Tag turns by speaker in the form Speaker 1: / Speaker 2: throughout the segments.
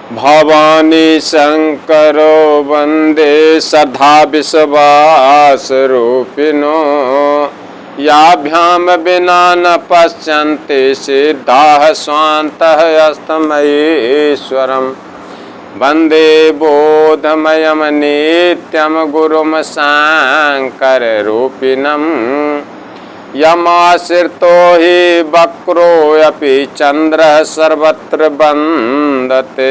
Speaker 1: भवानी शंकरो वंदे श्रद्धा विश्वास रूपिणो याभ्याम विना न पश्यन्ते सिद्धाः स्वान्तः अस्तमयेश्वरम् वंदे बोधमयम नित्यम गुरुम शंकर रूपिणम् यमाश्रितो हि वक्रोऽपि चंद्रः सर्वत्र वंदते।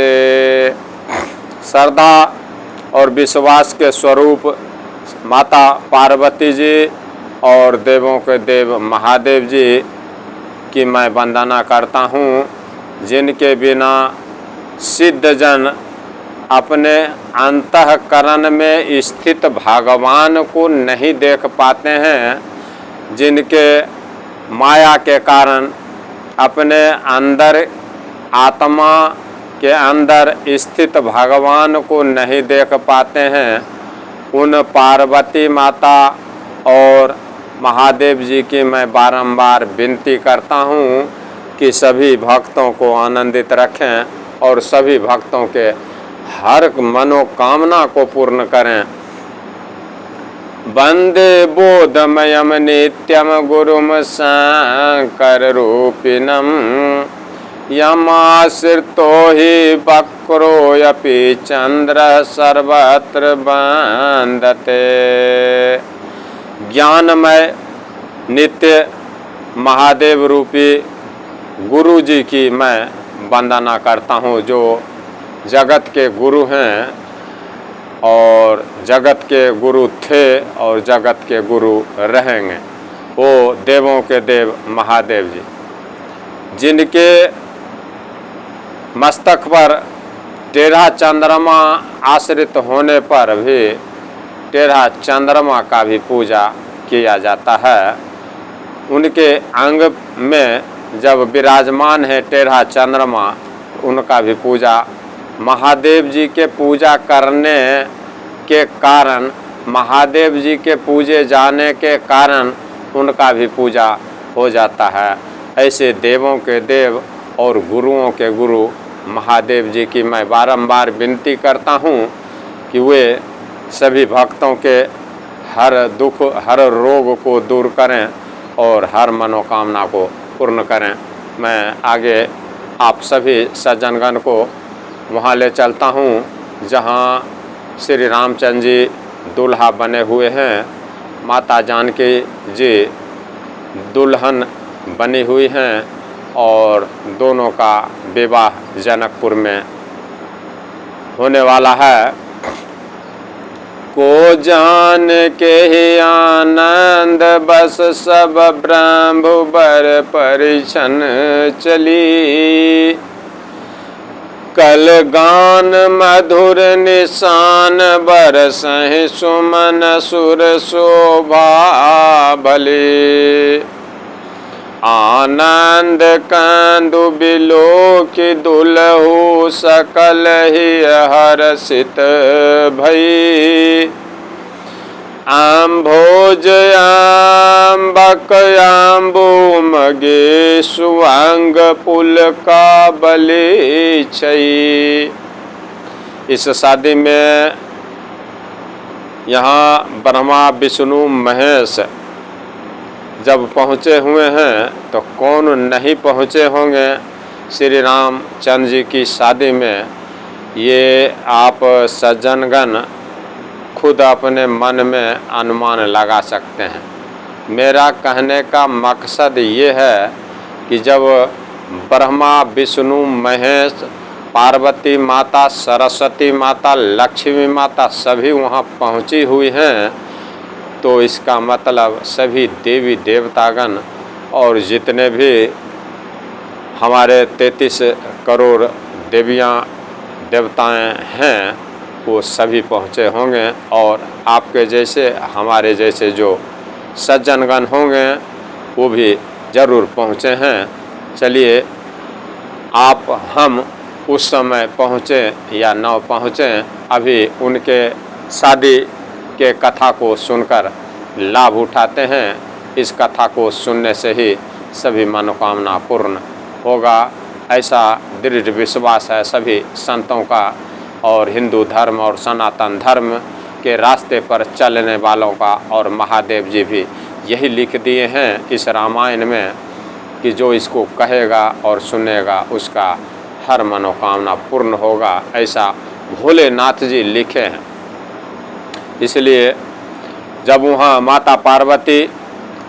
Speaker 1: श्रद्धा और विश्वास के स्वरूप माता पार्वती जी और देवों के देव महादेव जी की मैं वंदना करता हूँ, जिनके बिना सिद्धजन अपने अंतःकरण में स्थित भगवान को नहीं देख पाते हैं, जिनके माया के कारण अपने अंदर आत्मा के अंदर स्थित भगवान को नहीं देख पाते हैं। उन पार्वती माता और महादेव जी की मैं बारंबार विनती करता हूँ कि सभी भक्तों को आनंदित रखें और सभी भक्तों के हर मनोकामना को पूर्ण करें। वंदे बोधमयम नित्यम गुरुम शंकर रूपिणम् यमाश्रितो हि वक्रोऽपि चंद्रः सर्वत्र वंदते। ज्ञानमय नित्य महादेव रूपी गुरु जी की मैं वंदना करता हूँ, जो जगत के गुरु हैं और जगत के गुरु थे और जगत के गुरु रहेंगे। वो देवों के देव महादेव जी, जिनके मस्तक पर टेढ़ा चंद्रमा आश्रित होने पर भी टेढ़ा चंद्रमा का भी पूजा किया जाता है। उनके अंग में जब विराजमान है टेढ़ा चंद्रमा, उनका भी पूजा महादेव जी के पूजा करने के कारण, महादेव जी के पूजे जाने के कारण उनका भी पूजा हो जाता है। ऐसे देवों के देव और गुरुओं के गुरु महादेव जी की मैं बारंबार विनती करता हूँ कि वे सभी भक्तों के हर दुख हर रोग को दूर करें और हर मनोकामना को पूर्ण करें। मैं आगे आप सभी सज्जनगण को वहाँ ले चलता हूँ जहाँ श्री रामचंद्र जी दूल्हा बने हुए हैं, माता जानकी जी दुल्हन बनी हुई हैं और दोनों का विवाह जनकपुर में होने वाला है। को जान के ही आनंद बस सब ब्रह्मवर परिछन चली। कल गान मधुर निशान बरसहि सुमन सुर शोभा भली। आनंद कंदु बिलोकि दुलहु सकल ही हर्षित भई। आम्भोज आम्बक आम्बु मगे सुअंग पुल का बलि छई। इस शादी में यहाँ ब्रह्मा विष्णु महेश जब पहुँचे हुए हैं तो कौन नहीं पहुँचे होंगे श्री रामचंद्र जी की शादी में। ये आप सज्जनगण खुद अपने मन में अनुमान लगा सकते हैं। मेरा कहने का मकसद ये है कि जब ब्रह्मा विष्णु महेश पार्वती माता सरस्वती माता लक्ष्मी माता सभी वहाँ पहुँची हुई हैं, तो इसका मतलब सभी देवी देवतागण और जितने भी हमारे 33 करोड़ देवियाँ देवताएं हैं वो सभी पहुँचे होंगे और आपके जैसे हमारे जैसे जो सज्जनगण होंगे वो भी ज़रूर पहुँचे हैं। चलिए आप हम उस समय पहुँचे या न पहुँचे, अभी उनके शादी के कथा को सुनकर लाभ उठाते हैं। इस कथा को सुनने से ही सभी मनोकामना पूर्ण होगा, ऐसा दृढ़ विश्वास है सभी संतों का और हिंदू धर्म और सनातन धर्म के रास्ते पर चलने वालों का। और महादेव जी भी यही लिख दिए हैं इस रामायण में कि जो इसको कहेगा और सुनेगा उसका हर मनोकामना पूर्ण होगा, ऐसा भोलेनाथ जी लिखे हैं। इसलिए जब वहाँ माता पार्वती,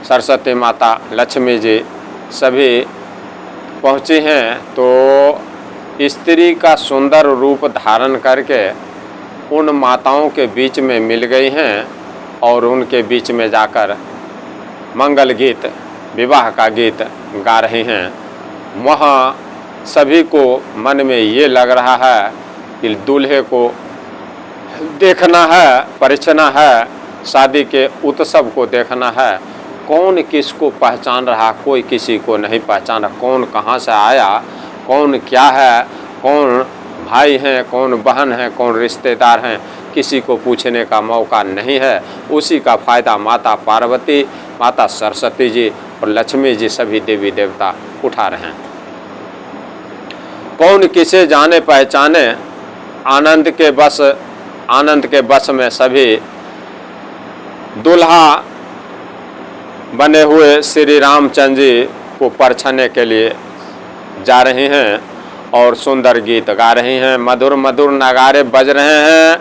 Speaker 1: सरस्वती माता, लक्ष्मी जी सभी पहुँची हैं तो स्त्री का सुंदर रूप धारण करके उन माताओं के बीच में मिल गई हैं और उनके बीच में जाकर मंगल गीत, विवाह का गीत गा रही हैं। वहाँ सभी को मन में ये लग रहा है कि दूल्हे को देखना है, परिछना है, शादी के उत्सव को देखना है। कौन किसको पहचान रहा, कोई किसी को नहीं पहचान रहा। कौन कहाँ से आया, कौन क्या है, कौन भाई हैं, कौन बहन है, कौन रिश्तेदार हैं, किसी को पूछने का मौका नहीं है। उसी का फ़ायदा माता पार्वती, माता सरस्वती जी और लक्ष्मी जी सभी देवी देवता उठा रहे हैं। कौन किसे जाने पहचाने, आनंद के बस में सभी दुल्हा बने हुए श्री रामचंद्र जी को परछने के लिए जा रहे हैं और सुंदर गीत गा रही हैं। मधुर मधुर नगारे बज रहे हैं,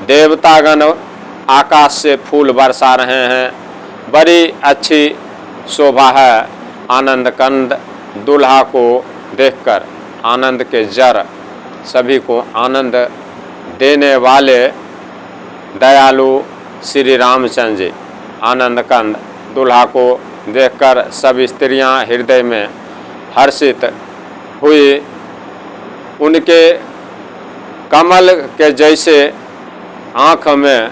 Speaker 1: देवतागण आकाश से फूल बरसा रहे हैं। बड़ी अच्छी शोभा है। आनंद कंद दुल्हा को देखकर आनंद के जर सभी को आनंद देने वाले दयालु श्री रामचंद्र जी आनंद कंद दुल्हा को देखकर सब स्त्रियां हृदय में हर्षित हुई। उनके कमल के जैसे आँख में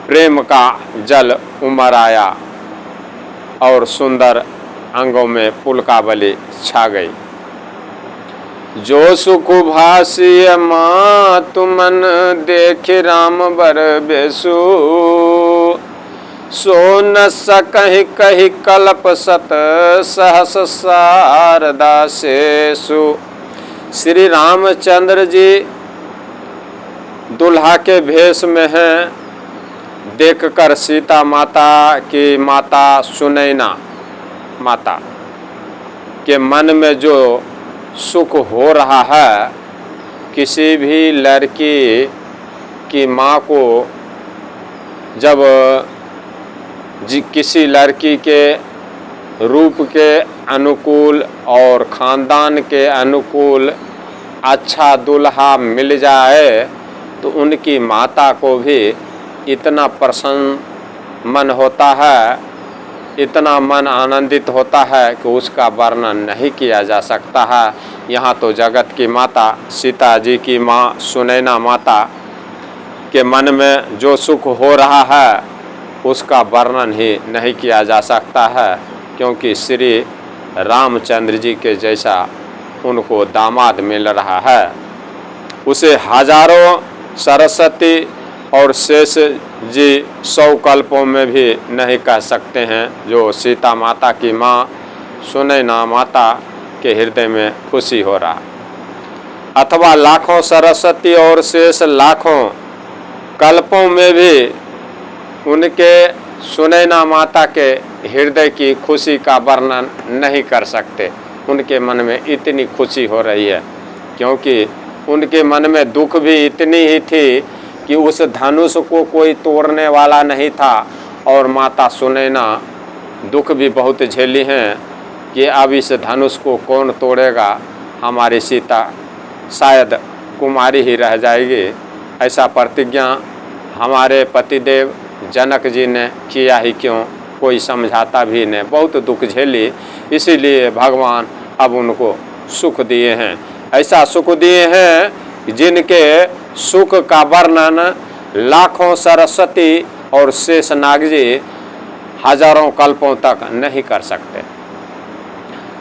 Speaker 1: प्रेम का जल उमड़ आया और सुंदर अंगों में पुलकावली छा गई। जो सुख भासिय माँ तुमन देख राम बर बेसु, सो न सकहि कहि कल्प सत सहस शारदा शेषु। श्री रामचंद्र जी दुल्हा के भेष में हैं। देखकर सीता माता की माता सुनैना माता के मन में जो सुख हो रहा है, किसी भी लड़की की माँ को जब किसी लड़की के रूप के अनुकूल और ख़ानदान के अनुकूल अच्छा दुल्हा मिल जाए तो उनकी माता को भी इतना प्रसन्न मन होता है, इतना मन आनंदित होता है कि उसका वर्णन नहीं किया जा सकता है। यहाँ तो जगत की माता सीता जी की माँ सुनैना माता के मन में जो सुख हो रहा है उसका वर्णन ही नहीं किया जा सकता है, क्योंकि श्री रामचंद्र जी के जैसा उनको दामाद मिल रहा है। उसे हजारों सरस्वती और शेष जी 100 कल्पों में भी नहीं कह सकते हैं जो सीता माता की माँ सुनैना माता के हृदय में खुशी हो रहा। अथवा लाखों सरस्वती और शेष लाखों कल्पों में भी उनके सुनैना माता के हृदय की खुशी का वर्णन नहीं कर सकते। उनके मन में इतनी खुशी हो रही है, क्योंकि उनके मन में दुख भी इतनी ही थी कि उस धनुष को कोई तोड़ने वाला नहीं था। और माता सुनैना दुख भी बहुत झेली हैं कि अब इस धनुष को कौन तोड़ेगा, हमारी सीता शायद कुमारी ही रह जाएगी। ऐसा प्रतिज्ञा हमारे पतिदेव जनक जी ने किया ही क्यों, कोई समझाता भी नहीं। बहुत दुख झेली, इसीलिए भगवान अब उनको सुख दिए हैं। ऐसा सुख दिए हैं जिनके सुख का वर्णन लाखों सरस्वती और शेषनाग जी हजारों कल्पों तक नहीं कर सकते।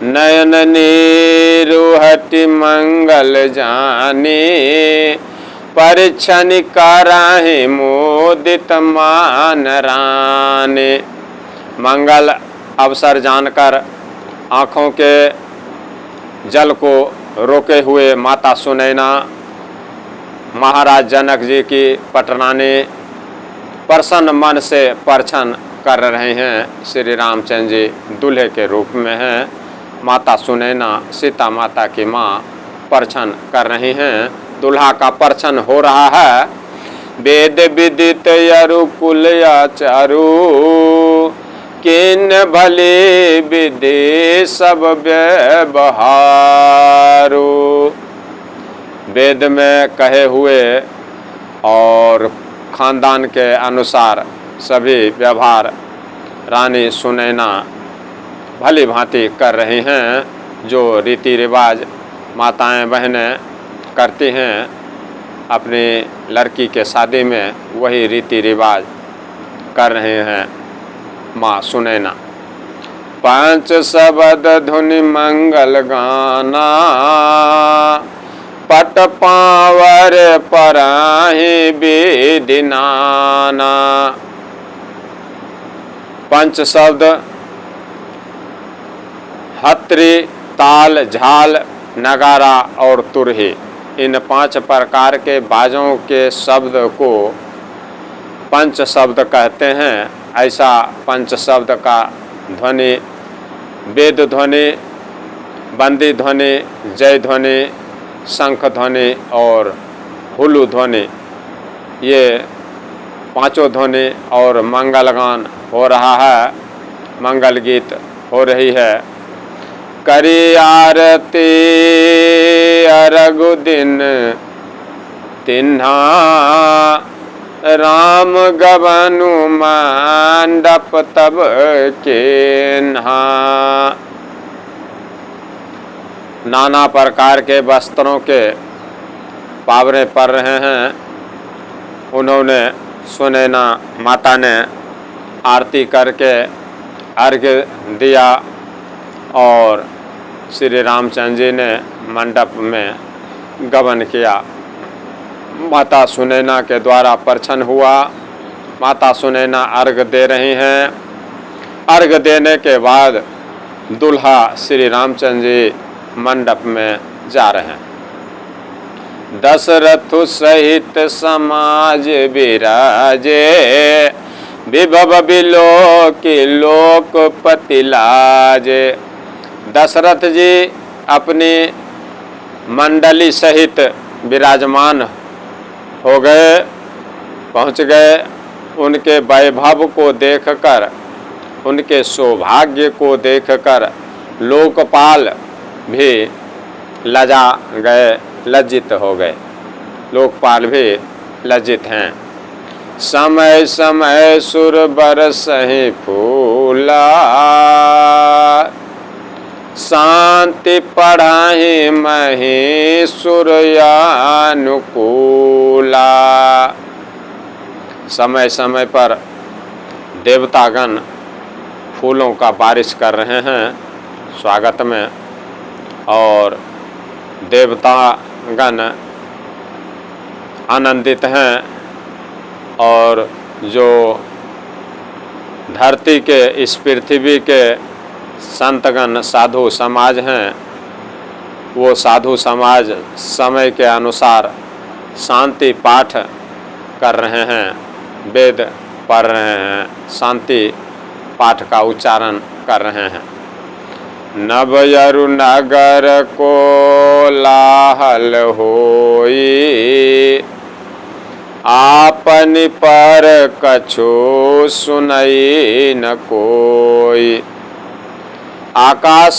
Speaker 1: नयन नीरुहति मंगल जानी, परिछन कराहि मोदित मान रानी। मंगल अवसर जानकर आँखों के जल को रोके हुए माता सुनैना महाराज जनक जी की पटरानी प्रसन्न मन से परछन कर रहे हैं। श्री रामचंद्र जी दूल्हे के रूप में हैं। माता सुनैना सीता माता की माँ परछन कर रही हैं। दूल्हा का परछन हो रहा है। वेद विदित यरु कुल आचारू किन भले विधि सब व्यवहारो। वेद में कहे हुए और खानदान के अनुसार सभी व्यवहार रानी सुनैना भली भांति कर रही हैं। जो रीति रिवाज माताएं बहनें करती हैं अपनी लड़की के शादी में, वही रीति रिवाज कर रहे हैं माँ सुनैना। पांच शब्द धुनि मंगल गाना पट पावर पराहि विधि नाना। पंच शब्द हत्री, ताल, झाल, नगारा और तुरही, इन 5 प्रकार के बाजों के शब्द को पंच शब्द कहते हैं। ऐसा पंच शब्द का ध्वनि वेद ध्वनि, बंदी ध्वनि, जय ध्वनि, शंख ध्वनि और हुलु ध्वनि, ये पांचों ध्वनि और मंगलगान हो रहा है। मंगल गीत हो रही है। करी आरती अरगु दिन तिन्हा राम गवनु मंडप तब केन्हा। नाना प्रकार के वस्त्रों के पावरे पड़ रहे हैं। उन्होंने सुनैना माता ने आरती करके अर्घ्य दिया और श्री रामचंद्र जी ने मंडप में गमन किया। माता सुनैना के द्वारा परछन हुआ। माता सुनैना अर्घ्य दे रही हैं। अर्घ्य देने के बाद दूल्हा श्री रामचंद्र जी मंडप में जा रहे हैं। दशरथ सहित समाज विराजे विभव बिलोकी लोकपति लाजे। दशरथ जी अपनी मंडली सहित विराजमान हो गए, पहुँच गए। उनके वैभव को देखकर, उनके सौभाग्य को देखकर लोकपाल भी लजा गए, लज्जित हो गए। लोकपाल भी लज्जित हैं। समय समय सुर बरसहि फूला शांति पढ़ाहि मही सूर्यानुकूला। समय समय पर देवतागण फूलों का बारिश कर रहे हैं स्वागत में, और देवतागण आनंदित हैं। और जो धरती के, इस पृथ्वी के संतगण साधु समाज हैं, वो साधु समाज समय के अनुसार शांति पाठ कर रहे हैं, वेद पढ़ रहे हैं, शांति पाठ का उच्चारण कर रहे हैं। नवयरु नगर को लाहल होई आपनि पर कछु सुनई न कोई। आकाश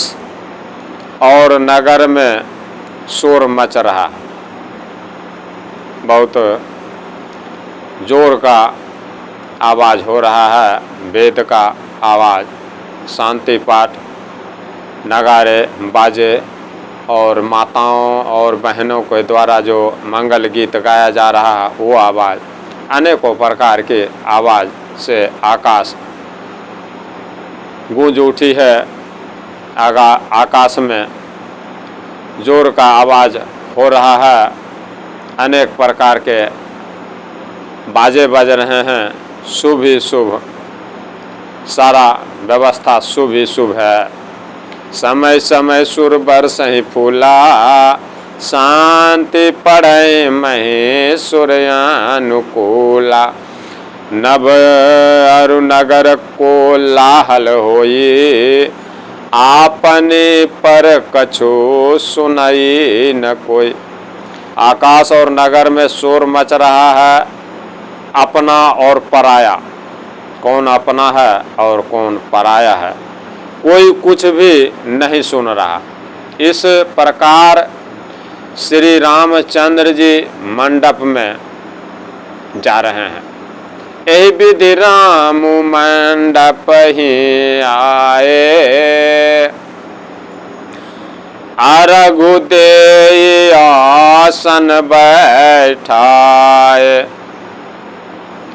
Speaker 1: और नगर में शोर मच रहा, बहुत जोर का आवाज़ हो रहा है, वेद का आवाज़, शांति पाठ, नगारे बाजे और माताओं और बहनों के द्वारा जो मंगल गीत गाया जा रहा है, वो आवाज़, अनेकों प्रकार के आवाज़ से आकाश गूंज उठी है। आकाश में जोर का आवाज़ हो रहा है, अनेक प्रकार के बाजे बज रहे हैं। शुभ ही शुभ, सारा व्यवस्था शुभ ही शुभ है। समय समय सुर बरसहि फूला, शांति पढ़े महेश्वर अनुकूला। नभ अरु नगर को लाहल होई, आपने पर कछु सुनाई न कोई। आकाश और नगर में शोर मच रहा है, अपना और पराया, कौन अपना है और कौन पराया है, कोई कुछ भी नहीं सुन रहा। इस प्रकार श्री रामचंद्र जी मंडप में जा रहे हैं। यही विधि राम मंडप ही आए, अरघु दे आसन बैठाए।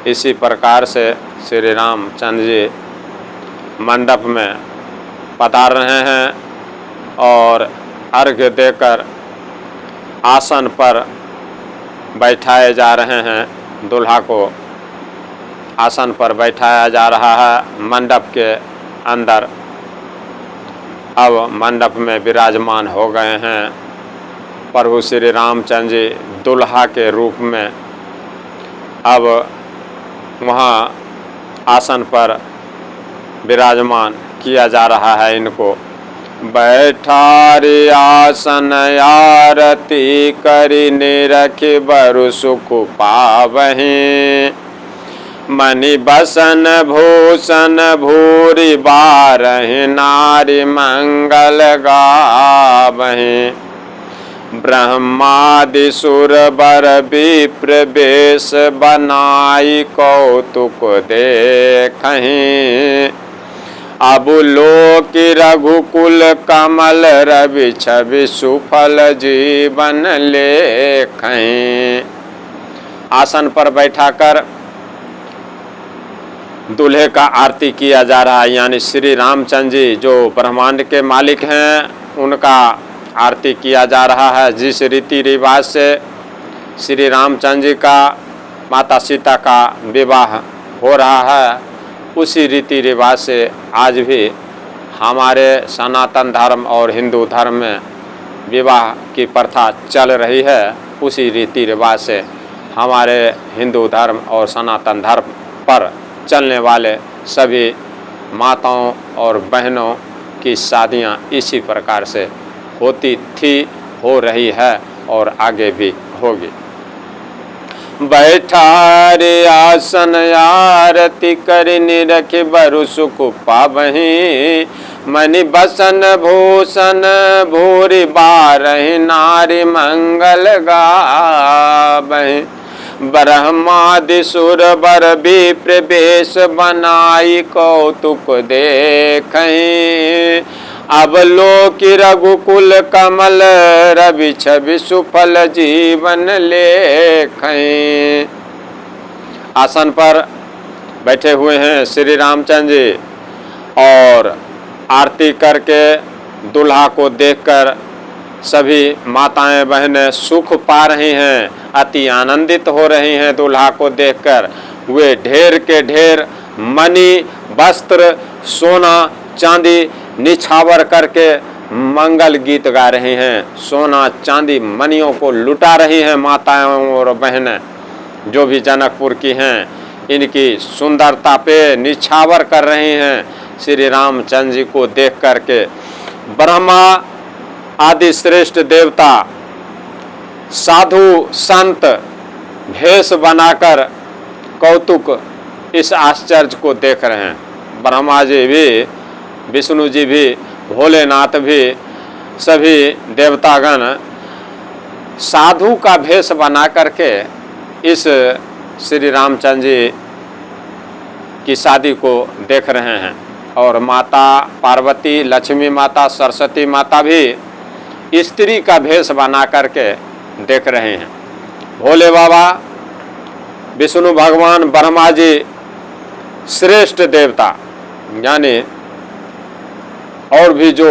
Speaker 1: इसी प्रकार से श्री रामचंद्र जी मंडप में पधार रहे हैं और अर्घ्य देकर आसन पर बैठाए जा रहे हैं। दूल्हा को आसन पर बैठाया जा रहा है मंडप के अंदर। अब मंडप में विराजमान हो गए हैं प्रभु श्री रामचंद्र जी दूल्हा के रूप में। अब वहाँ आसन पर विराजमान किया जा रहा है इनको। बैठारे आसन आरती करी निरखि बरु सुख पावहि, मणि बसन भूषण भूरि बारहि नारी मंगल गावहि। ब्रह्मादि सुर बर विप्र बेश बनाई कौतुक देखहि, अब लोक रघुकुल कमल रवि छवि सुफल जीवन लेखहि। आसन पर बैठाकर दूल्हे का आरती किया जा रहा है, यानी श्री रामचंद्र जी जो ब्रह्मांड के मालिक हैं उनका आरती किया जा रहा है। जिस रीति रिवाज से श्री रामचंद्र जी का माता सीता का विवाह हो रहा है, उसी रीति रिवाज से आज भी हमारे सनातन धर्म और हिंदू धर्म में विवाह की प्रथा चल रही है। उसी रीति रिवाज से हमारे हिंदू धर्म और सनातन धर्म पर चलने वाले सभी माताओं और बहनों की शादियां इसी प्रकार से होती थी, हो रही है और आगे भी होगी। बैठारे आसन आरती करि निरखि बरु सुख पावहि, मणि बसन भूषण भूरि बारहि नारी मंगल गावहि। ब्रह्मादि सुर बर विप्र बेश बनाई कौतुक देखहि, अब लोक रघुकुल कमल रवि छवि सुफल जीवन लेखहि। आसन पर बैठे हुए हैं श्री रामचंद्र जी और आरती करके दूल्हा को देखकर सभी माताएं बहनें सुख पा रही हैं, अति आनंदित हो रही हैं। दूल्हा को देखकर वे ढेर के ढेर मणि वस्त्र सोना चांदी निछावर करके मंगल गीत गा रही हैं। सोना चांदी मणियों को लुटा रही हैं माताएं और बहनें जो भी जनकपुर की हैं, इनकी सुंदरता पे निछावर कर रही हैं श्री रामचंद्र जी को देख करके। ब्रह्मा आदि श्रेष्ठ देवता साधु संत भेष बनाकर कौतुक इस आश्चर्य को देख रहे हैं। ब्रह्मा जी भी, विष्णु जी भी, भोलेनाथ भी, सभी देवतागण साधु का भेष बना करके इस श्री रामचंद्र जी की शादी को देख रहे हैं। और माता पार्वती, लक्ष्मी माता, सरस्वती माता भी स्त्री का भेष बना करके देख रहे हैं। भोले बाबा, विष्णु भगवान, ब्रह्मा जी श्रेष्ठ देवता यानी और भी जो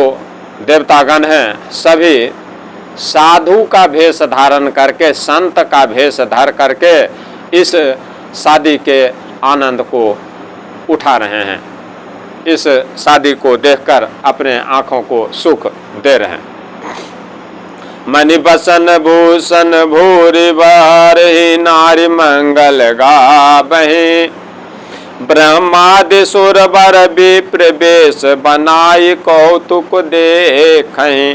Speaker 1: देवतागण हैं सभी साधु का भेष धारण करके, संत का भेष धर करके इस शादी के आनंद को उठा रहे हैं। इस शादी को देखकर अपने आंखों को सुख दे रहे हैं। मणि बसन भूषण भूरि बारहि नारी मंगल गावहि। ब्रह्मादि सुर बर विप्र बेश बनाई कौतुक देखहि।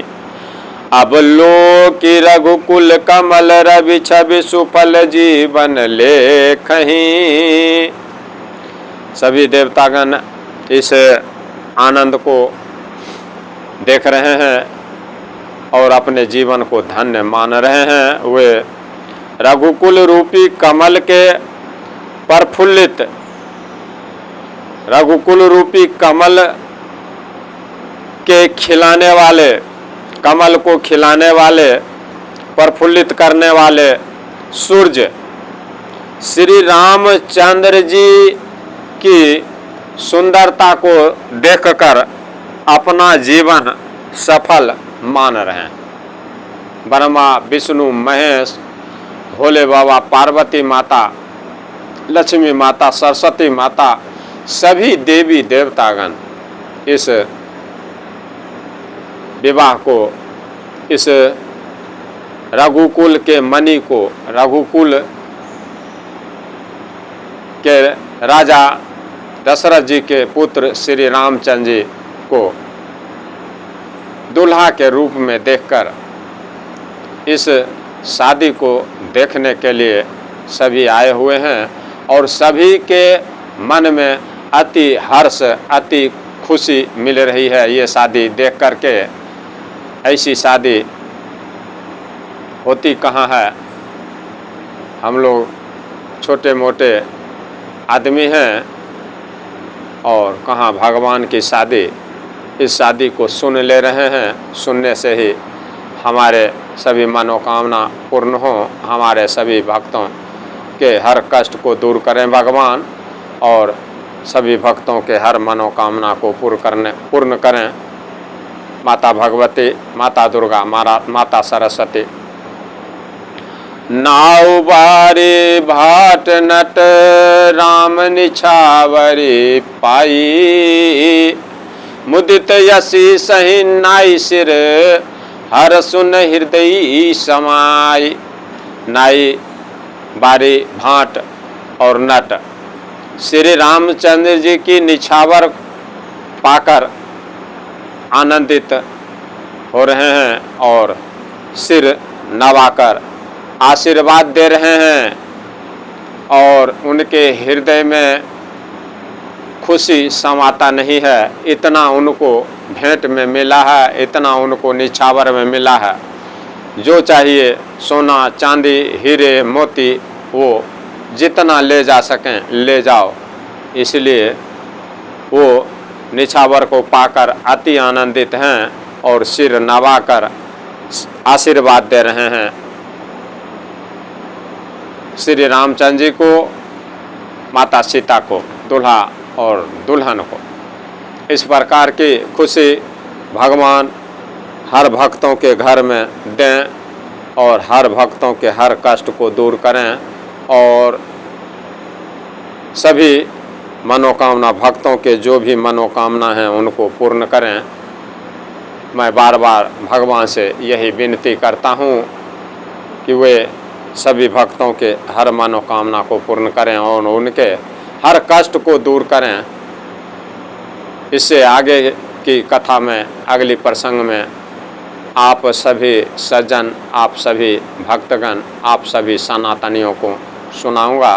Speaker 1: अब लोकी रघुकुल कमल रवि छवि सुफल जीवन लेखहि। सभी देवतागण इस आनंद को देख रहे हैं और अपने जीवन को धन्य मान रहे हैं। वे रघुकुल रूपी कमल के प्रफुल्लित, रघुकुल रूपी कमल के खिलाने वाले, कमल को खिलाने वाले, प्रफुल्लित करने वाले सूर्य श्री रामचंद्र जी की सुंदरता को देखकर अपना जीवन सफल मान रहे हैं। ब्रह्मा विष्णु महेश, भोले बाबा, पार्वती माता, लक्ष्मी माता, सरस्वती माता, सभी देवी देवतागण इस विवाह को, इस रघुकुल के मणि को, रघुकुल के राजा दशरथ जी के पुत्र श्री रामचंद्र जी को दुल्हा के रूप में देखकर इस शादी को देखने के लिए सभी आए हुए हैं और सभी के मन में अति हर्ष, अति खुशी मिल रही है। ये शादी देख करके, ऐसी शादी होती कहाँ है। हम लोग छोटे मोटे आदमी हैं और कहाँ भगवान की शादी, इस शादी को सुन ले रहे हैं। सुनने से ही हमारे सभी मनोकामना पूर्ण हो, हमारे सभी भक्तों के हर कष्ट को दूर करें भगवान और सभी भक्तों के हर मनोकामना को पूर्ण करें। माता भगवती, माता दुर्गा, माता सरस्वती। नाउ बारी भाट नट राम निछावरी पाई। मुदित यसी सही नाई सिर हर सुन हृदय समाई। नाई, बारी, भाट और नट श्री रामचंद्र जी की निछावर पाकर आनंदित हो रहे हैं और सिर नवाकर आशीर्वाद दे रहे हैं और उनके हृदय में खुशी समाता नहीं है। इतना उनको भेंट में मिला है, इतना उनको निछावर में मिला है। जो चाहिए सोना, चांदी, हीरे, मोती, वो जितना ले जा सकें ले जाओ। इसलिए वो निछावर को पाकर अति आनंदित हैं और सिर नवाकर आशीर्वाद दे रहे हैं श्री रामचंद्र जी को, माता सीता को, दूल्हा और दुल्हन को। इस प्रकार की खुशी भगवान हर भक्तों के घर में दें और हर भक्तों के हर कष्ट को दूर करें और सभी मनोकामना, भक्तों के जो भी मनोकामना हैं उनको पूर्ण करें। मैं बार बार भगवान से यही विनती करता हूँ कि वे सभी भक्तों के हर मनोकामना को पूर्ण करें और उनके हर कष्ट को दूर करें। इससे आगे की कथा में, अगली प्रसंग में आप सभी सज्जन, आप सभी भक्तगण, आप सभी सनातनियों को सुनाऊंगा।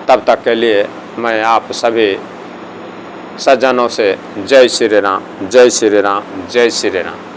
Speaker 1: तब तक के लिए मैं आप सभी सज्जनों से जय श्री राम, जय श्री राम, जय श्री राम।